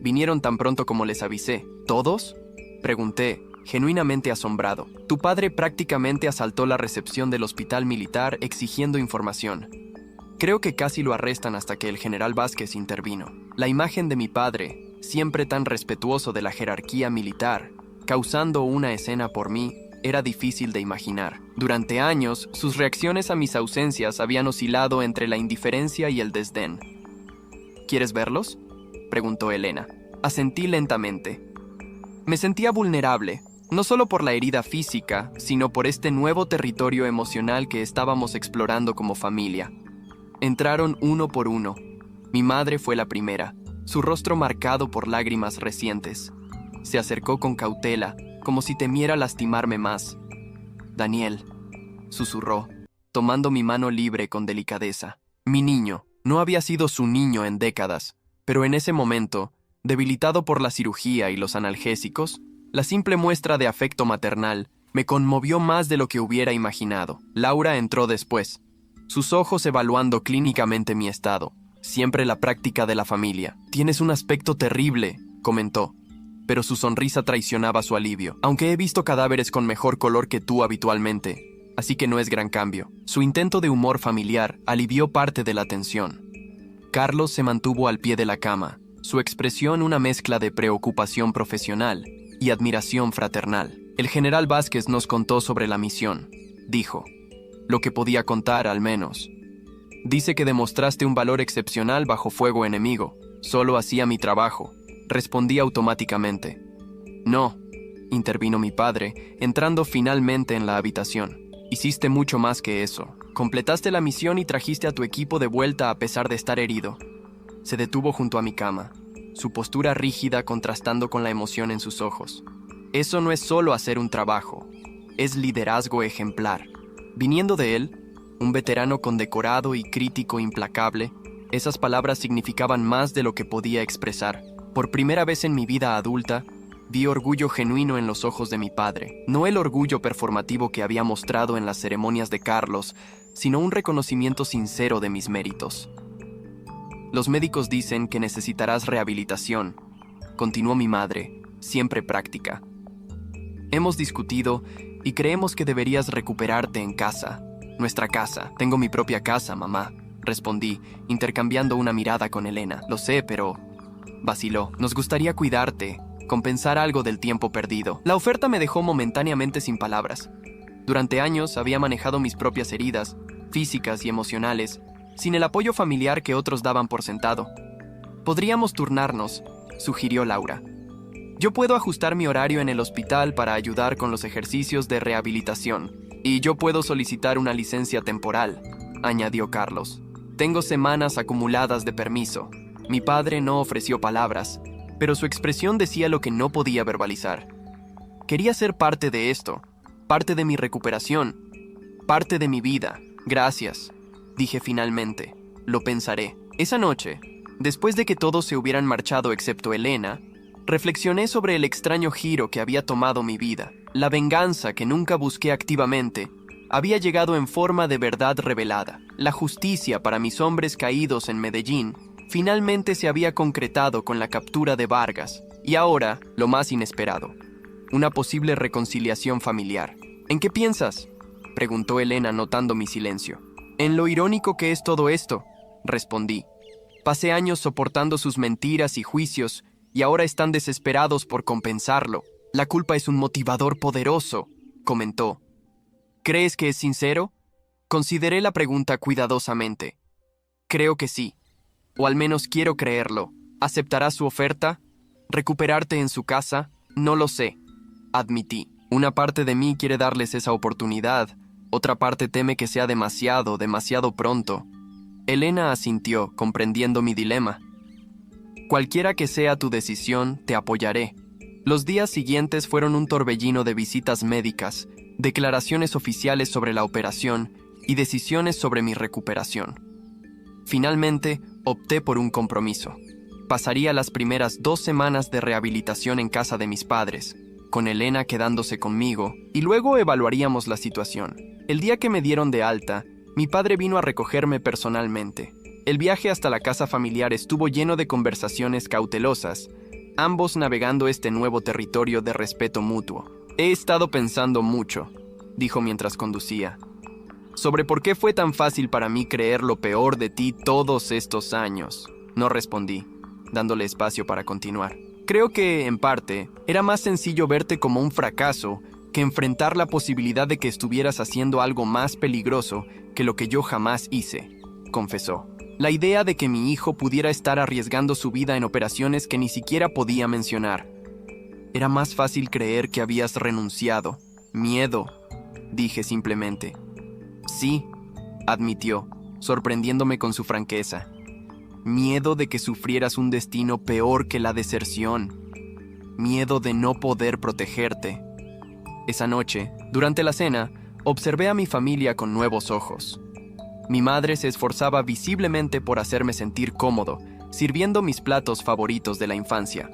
Vinieron tan pronto como les avisé». «¿Todos?», pregunté, genuinamente asombrado. «Tu padre prácticamente asaltó la recepción del hospital militar exigiendo información. Creo que casi lo arrestan hasta que el general Vázquez intervino. La imagen de mi padre, siempre tan respetuoso de la jerarquía militar, causando una escena por mí, era difícil de imaginar. Durante años, sus reacciones a mis ausencias habían oscilado entre la indiferencia y el desdén. «¿Quieres verlos?», preguntó Elena. Asentí lentamente. Me sentía vulnerable, no solo por la herida física, sino por este nuevo territorio emocional que estábamos explorando como familia. Entraron uno por uno. Mi madre fue la primera, su rostro marcado por lágrimas recientes. Se acercó con cautela, como si temiera lastimarme más. «Daniel», susurró, tomando mi mano libre con delicadeza. Mi niño. No había sido su niño en décadas, pero en ese momento, debilitado por la cirugía y los analgésicos, la simple muestra de afecto maternal me conmovió más de lo que hubiera imaginado. Laura entró después, sus ojos evaluando clínicamente mi estado. Siempre la práctica de la familia. «Tienes un aspecto terrible», comentó, pero su sonrisa traicionaba su alivio. «Aunque he visto cadáveres con mejor color que tú habitualmente, así que no es gran cambio». Su intento de humor familiar alivió parte de la tensión. Carlos se mantuvo al pie de la cama, su expresión una mezcla de preocupación profesional y admiración fraternal. «El general Vázquez nos contó sobre la misión», dijo. «Lo que podía contar, al menos. Dice que demostraste un valor excepcional bajo fuego enemigo. Solo hacía mi trabajo», respondí automáticamente. «No», intervino mi padre, entrando finalmente en la habitación. «Hiciste mucho más que eso. Completaste la misión y trajiste a tu equipo de vuelta a pesar de estar herido». Se detuvo junto a mi cama, su postura rígida contrastando con la emoción en sus ojos. «Eso no es solo hacer un trabajo, es liderazgo ejemplar». Viniendo de él, un veterano condecorado y crítico implacable, esas palabras significaban más de lo que podía expresar. Por primera vez en mi vida adulta, Vi orgullo genuino en los ojos de mi padre, no el orgullo performativo que había mostrado en las ceremonias de Carlos, sino un reconocimiento sincero de mis méritos. Los médicos dicen que necesitarás rehabilitación, continuó mi madre, siempre práctica. Hemos discutido y creemos que deberías recuperarte en casa. Nuestra casa. Tengo mi propia casa, mamá, respondí, intercambiando una mirada con Elena. Lo sé, pero... vaciló. Nos gustaría cuidarte, compensar algo del tiempo perdido. La oferta me dejó momentáneamente sin palabras. Durante años había manejado mis propias heridas, físicas y emocionales, sin el apoyo familiar que otros daban por sentado. Podríamos turnarnos, sugirió Laura. Yo puedo ajustar mi horario en el hospital para ayudar con los ejercicios de rehabilitación, y yo puedo solicitar una licencia temporal, añadió Carlos. Tengo semanas acumuladas de permiso. Mi padre no ofreció palabras, pero su expresión decía lo que no podía verbalizar. Quería ser parte de esto, parte de mi recuperación, parte de mi vida. Gracias, dije finalmente. Lo pensaré. Esa noche, después de que todos se hubieran marchado excepto Elena, reflexioné sobre el extraño giro que había tomado mi vida. La venganza que nunca busqué activamente había llegado en forma de verdad revelada. La justicia para mis hombres caídos en Medellín finalmente se había concretado con la captura de Vargas. Y ahora, lo más inesperado, una posible reconciliación familiar. ¿En qué piensas?, preguntó Elena notando mi silencio. En lo irónico que es todo esto, respondí. Pasé años soportando sus mentiras y juicios, y ahora están desesperados por compensarlo. La culpa es un motivador poderoso, comentó. ¿Crees que es sincero? Consideré la pregunta cuidadosamente. Creo que sí, o al menos quiero creerlo. ¿Aceptarás su oferta? ¿Recuperarte en su casa? No lo sé, admití. Una parte de mí quiere darles esa oportunidad, otra parte teme que sea demasiado pronto. Elena asintió, comprendiendo mi dilema. Cualquiera que sea tu decisión, te apoyaré. Los días siguientes fueron un torbellino de visitas médicas, declaraciones oficiales sobre la operación y decisiones sobre mi recuperación. Finalmente, opté por un compromiso. Pasaría las primeras 2 semanas de rehabilitación en casa de mis padres, con Elena quedándose conmigo, y luego evaluaríamos la situación. El día que me dieron de alta, mi padre vino a recogerme personalmente. El viaje hasta la casa familiar estuvo lleno de conversaciones cautelosas, ambos navegando este nuevo territorio de respeto mutuo. He estado pensando mucho, dijo mientras conducía, sobre por qué fue tan fácil para mí creer lo peor de ti todos estos años. No respondí, dándole espacio para continuar. Creo que, en parte, era más sencillo verte como un fracaso que enfrentar la posibilidad de que estuvieras haciendo algo más peligroso que lo que yo jamás hice, confesó. La idea de que mi hijo pudiera estar arriesgando su vida en operaciones que ni siquiera podía mencionar. Era más fácil creer que habías renunciado. Miedo, dije simplemente. Sí, admitió, sorprendiéndome con su franqueza. Miedo de que sufrieras un destino peor que la deserción. Miedo de no poder protegerte. Esa noche, durante la cena, observé a mi familia con nuevos ojos. Mi madre se esforzaba visiblemente por hacerme sentir cómodo, sirviendo mis platos favoritos de la infancia.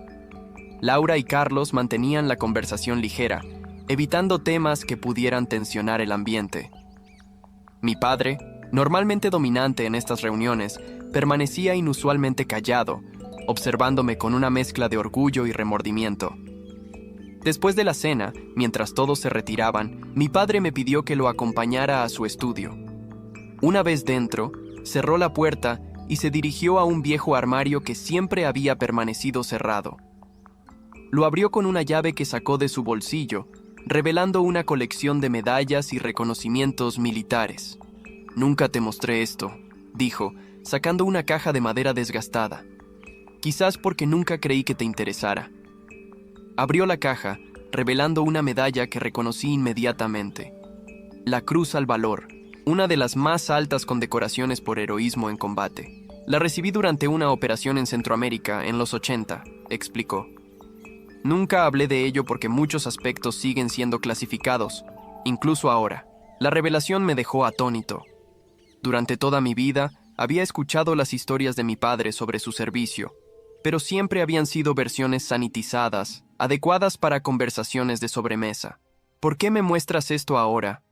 Laura y Carlos mantenían la conversación ligera, evitando temas que pudieran tensionar el ambiente. Mi padre, normalmente dominante en estas reuniones, permanecía inusualmente callado, observándome con una mezcla de orgullo y remordimiento. Después de la cena, mientras todos se retiraban, mi padre me pidió que lo acompañara a su estudio. Una vez dentro, cerró la puerta y se dirigió a un viejo armario que siempre había permanecido cerrado. Lo abrió con una llave que sacó de su bolsillo, revelando una colección de medallas y reconocimientos militares. «Nunca te mostré esto», dijo, sacando una caja de madera desgastada. «Quizás porque nunca creí que te interesara». Abrió la caja, revelando una medalla que reconocí inmediatamente. La Cruz al Valor, una de las más altas condecoraciones por heroísmo en combate. La recibí durante una operación en Centroamérica en los 80, explicó. Nunca hablé de ello porque muchos aspectos siguen siendo clasificados, incluso ahora. La revelación me dejó atónito. Durante toda mi vida, había escuchado las historias de mi padre sobre su servicio, pero siempre habían sido versiones sanitizadas, adecuadas para conversaciones de sobremesa. ¿Por qué me muestras esto ahora?,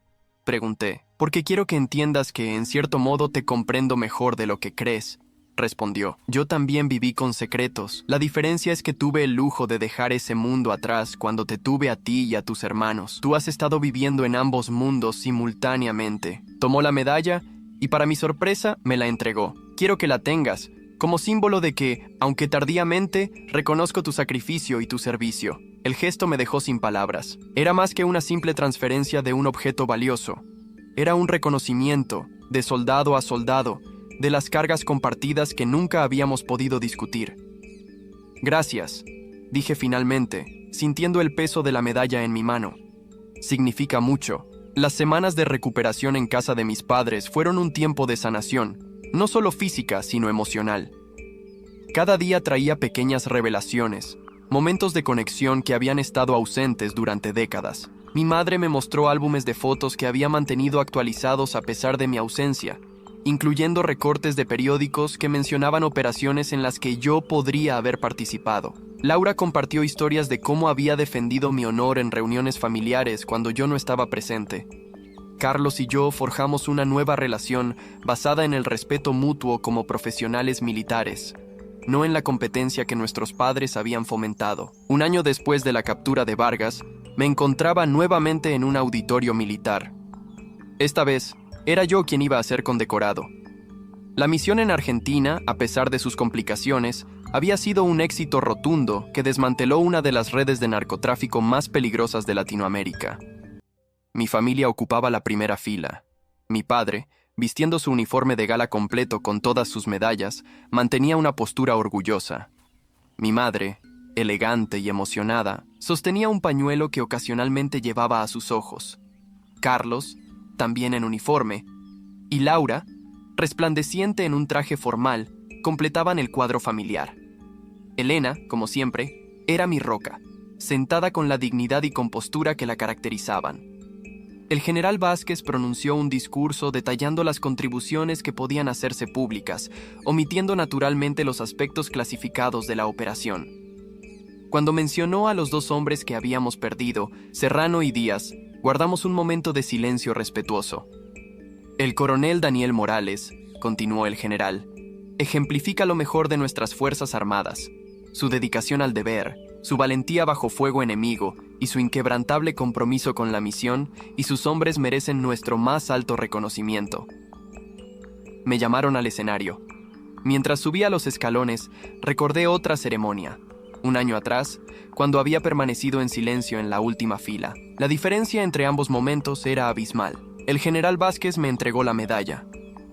pregunté. Porque quiero que entiendas que en cierto modo te comprendo mejor de lo que crees, respondió. Yo también viví con secretos. La diferencia es que tuve el lujo de dejar ese mundo atrás cuando te tuve a ti y a tus hermanos. Tú has estado viviendo en ambos mundos simultáneamente. Tomó la medalla y, para mi sorpresa, me la entregó. Quiero que la tengas, como símbolo de que, aunque tardíamente, reconozco tu sacrificio y tu servicio. El gesto me dejó sin palabras. Era más que una simple transferencia de un objeto valioso. Era un reconocimiento, de soldado a soldado, de las cargas compartidas que nunca habíamos podido discutir. Gracias, dije finalmente, sintiendo el peso de la medalla en mi mano. Significa mucho. Las semanas de recuperación en casa de mis padres fueron un tiempo de sanación, no solo física, sino emocional. Cada día traía pequeñas revelaciones, momentos de conexión que habían estado ausentes durante décadas. Mi madre me mostró álbumes de fotos que había mantenido actualizados a pesar de mi ausencia, incluyendo recortes de periódicos que mencionaban operaciones en las que yo podría haber participado. Laura compartió historias de cómo había defendido mi honor en reuniones familiares cuando yo no estaba presente. Carlos y yo forjamos una nueva relación basada en el respeto mutuo como profesionales militares, no en la competencia que nuestros padres habían fomentado. Un año después de la captura de Vargas, me encontraba nuevamente en un auditorio militar. Esta vez, era yo quien iba a ser condecorado. La misión en Argentina, a pesar de sus complicaciones, había sido un éxito rotundo que desmanteló una de las redes de narcotráfico más peligrosas de Latinoamérica. Mi familia ocupaba la primera fila. Mi padre, vistiendo su uniforme de gala completo con todas sus medallas, mantenía una postura orgullosa. Mi madre, elegante y emocionada, sostenía un pañuelo que ocasionalmente llevaba a sus ojos. Carlos, también en uniforme, y Laura, resplandeciente en un traje formal, completaban el cuadro familiar. Elena, como siempre, era mi roca, sentada con la dignidad y compostura que la caracterizaban. El general Vázquez pronunció un discurso detallando las contribuciones que podían hacerse públicas, omitiendo naturalmente los aspectos clasificados de la operación. Cuando mencionó a los dos hombres que habíamos perdido, Serrano y Díaz, guardamos un momento de silencio respetuoso. El coronel Daniel Morales, continuó el general, ejemplifica lo mejor de nuestras Fuerzas Armadas, su dedicación al deber, su valentía bajo fuego enemigo y su inquebrantable compromiso con la misión, y sus hombres merecen nuestro más alto reconocimiento. Me llamaron al escenario. Mientras subía los escalones, recordé otra ceremonia. Un año atrás, cuando había permanecido en silencio en la última fila. La diferencia entre ambos momentos era abismal. El general Vázquez me entregó la medalla,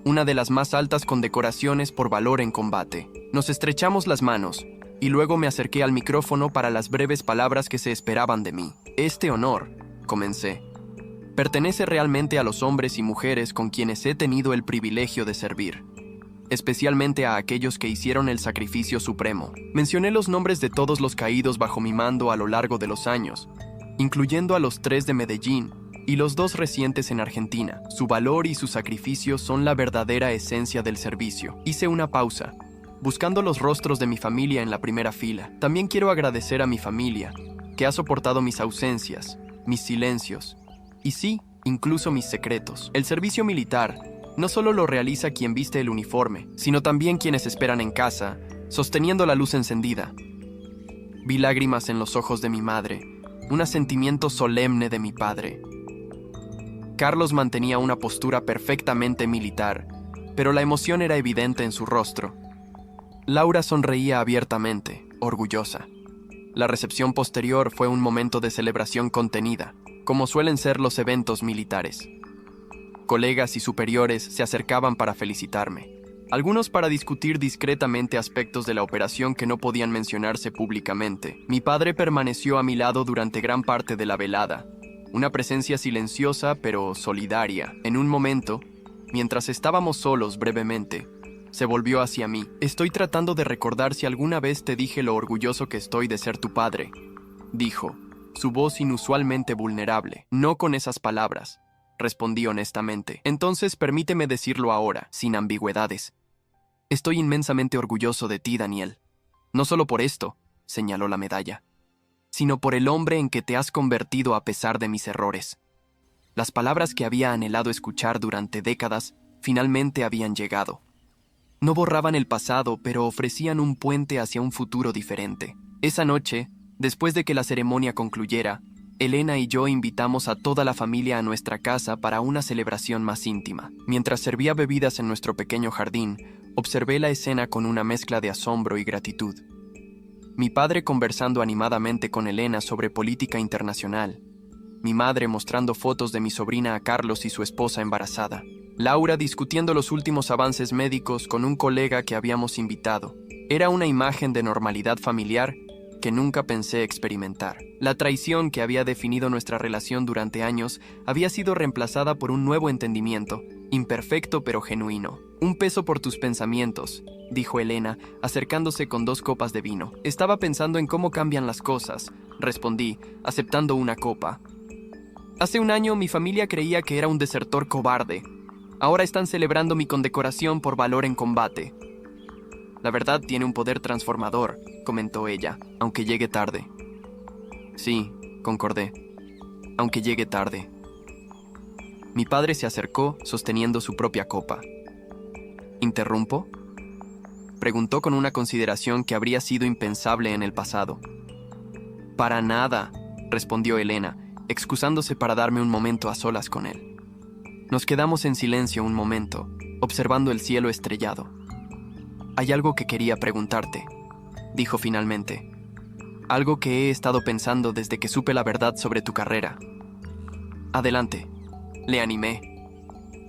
una de las más altas condecoraciones por valor en combate. Nos estrechamos las manos, y luego me acerqué al micrófono para las breves palabras que se esperaban de mí. Este honor, comencé, pertenece realmente a los hombres y mujeres con quienes he tenido el privilegio de servir, especialmente a aquellos que hicieron el sacrificio supremo. Mencioné los nombres de todos los caídos bajo mi mando a lo largo de los años, incluyendo a los 3 de Medellín y los 2 recientes en Argentina. Su valor y su sacrificio son la verdadera esencia del servicio. Hice una pausa, buscando los rostros de mi familia en la primera fila. También quiero agradecer a mi familia, que ha soportado mis ausencias, mis silencios, y sí, incluso mis secretos. El servicio militar no solo lo realiza quien viste el uniforme, sino también quienes esperan en casa, sosteniendo la luz encendida. Vi lágrimas en los ojos de mi madre, un asentimiento solemne de mi padre. Carlos mantenía una postura perfectamente militar, pero la emoción era evidente en su rostro. Laura sonreía abiertamente, orgullosa. La recepción posterior fue un momento de celebración contenida, como suelen ser los eventos militares. Colegas y superiores se acercaban para felicitarme, algunos para discutir discretamente aspectos de la operación que no podían mencionarse públicamente. Mi padre permaneció a mi lado durante gran parte de la velada, una presencia silenciosa pero solidaria. En un momento, mientras estábamos solos brevemente, se volvió hacia mí. Estoy tratando de recordar si alguna vez te dije lo orgulloso que estoy de ser tu padre, dijo, su voz inusualmente vulnerable. No con esas palabras, respondí honestamente. Entonces permíteme decirlo ahora, sin ambigüedades. Estoy inmensamente orgulloso de ti, Daniel. No solo por esto, señaló la medalla, sino por el hombre en que te has convertido a pesar de mis errores. Las palabras que había anhelado escuchar durante décadas finalmente habían llegado. No borraban el pasado, pero ofrecían un puente hacia un futuro diferente. Esa noche, después de que la ceremonia concluyera, Elena y yo invitamos a toda la familia a nuestra casa para una celebración más íntima. Mientras servía bebidas en nuestro pequeño jardín, observé la escena con una mezcla de asombro y gratitud. Mi padre conversando animadamente con Elena sobre política internacional. Mi madre mostrando fotos de mi sobrina a Carlos y su esposa embarazada. Laura discutiendo los últimos avances médicos con un colega que habíamos invitado. Era una imagen de normalidad familiar que nunca pensé experimentar. La traición que había definido nuestra relación durante años había sido reemplazada por un nuevo entendimiento, imperfecto pero genuino. Un peso por tus pensamientos, dijo Elena, acercándose con 2 copas de vino. Estaba pensando en cómo cambian las cosas, respondí, aceptando una copa. Hace un año mi familia creía que era un desertor cobarde. Ahora están celebrando mi condecoración por valor en combate. La verdad tiene un poder transformador, comentó ella, aunque llegue tarde. Sí, concordé, aunque llegue tarde. Mi padre se acercó sosteniendo su propia copa. ¿Interrumpo?, preguntó con una consideración que habría sido impensable en el pasado. Para nada, respondió Elena, excusándose para darme un momento a solas con él. Nos quedamos en silencio un momento, observando el cielo estrellado. Hay algo que quería preguntarte, dijo finalmente. Algo que he estado pensando desde que supe la verdad sobre tu carrera. Adelante, le animé.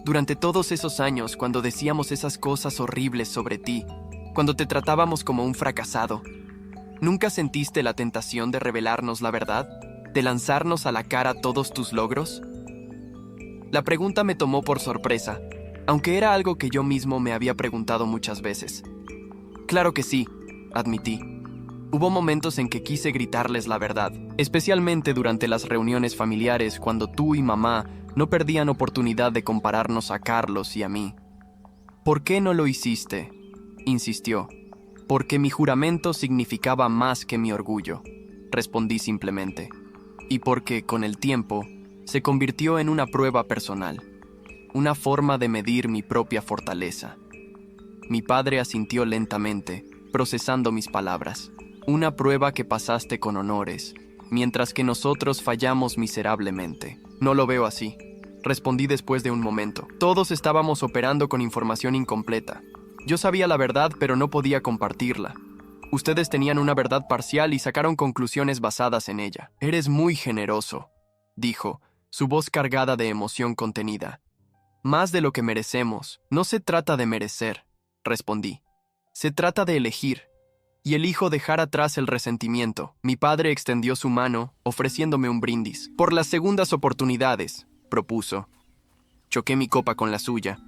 Durante todos esos años, cuando decíamos esas cosas horribles sobre ti, cuando te tratábamos como un fracasado, ¿nunca sentiste la tentación de revelarnos la verdad? ¿De lanzarnos a la cara todos tus logros? La pregunta me tomó por sorpresa, aunque era algo que yo mismo me había preguntado muchas veces. Claro que sí, admití. Hubo momentos en que quise gritarles la verdad, especialmente durante las reuniones familiares cuando tú y mamá no perdían oportunidad de compararnos a Carlos y a mí. ¿Por qué no lo hiciste?, insistió. Porque mi juramento significaba más que mi orgullo, respondí simplemente. Y porque, con el tiempo, se convirtió en una prueba personal, una forma de medir mi propia fortaleza. Mi padre asintió lentamente, procesando mis palabras. Una prueba que pasaste con honores, mientras que nosotros fallamos miserablemente. No lo veo así, respondí después de un momento. Todos estábamos operando con información incompleta. Yo sabía la verdad, pero no podía compartirla. Ustedes tenían una verdad parcial y sacaron conclusiones basadas en ella. Eres muy generoso, dijo, su voz cargada de emoción contenida. Más de lo que merecemos. No se trata de merecer, respondí. Se trata de elegir. Y elijo dejar atrás el resentimiento. Mi padre extendió su mano, ofreciéndome un brindis. Por las segundas oportunidades, propuso. Choqué mi copa con la suya.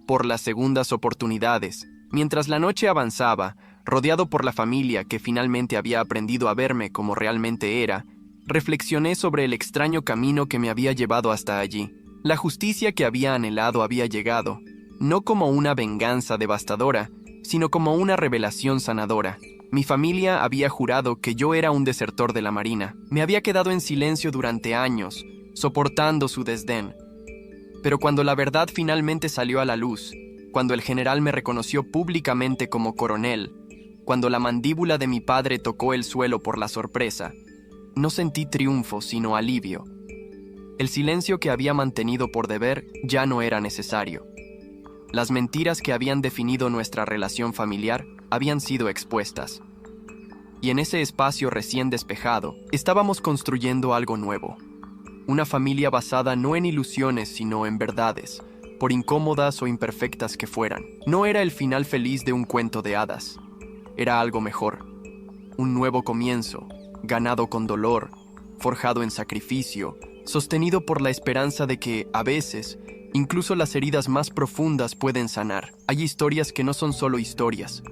Por las segundas oportunidades. Mientras la noche avanzaba, rodeado por la familia que finalmente había aprendido a verme como realmente era, reflexioné sobre el extraño camino que me había llevado hasta allí. La justicia que había anhelado había llegado, no como una venganza devastadora, sino como una revelación sanadora. Mi familia había jurado que yo era un desertor de la Marina. Me había quedado en silencio durante años, soportando su desdén. Pero cuando la verdad finalmente salió a la luz, cuando el general me reconoció públicamente como coronel, cuando la mandíbula de mi padre tocó el suelo por la sorpresa, no sentí triunfo, sino alivio. El silencio que había mantenido por deber ya no era necesario. Las mentiras que habían definido nuestra relación familiar habían sido expuestas. Y en ese espacio recién despejado, estábamos construyendo algo nuevo. Una familia basada no en ilusiones, sino en verdades, por incómodas o imperfectas que fueran. No era el final feliz de un cuento de hadas. Era algo mejor. Un nuevo comienzo, ganado con dolor, forjado en sacrificio, sostenido por la esperanza de que, a veces, incluso las heridas más profundas pueden sanar. Hay historias que no son solo historias.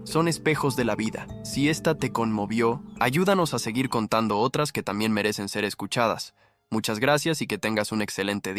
Son espejos de la vida. Si esta te conmovió, ayúdanos a seguir contando otras que también merecen ser escuchadas. Muchas gracias y que tengas un excelente día.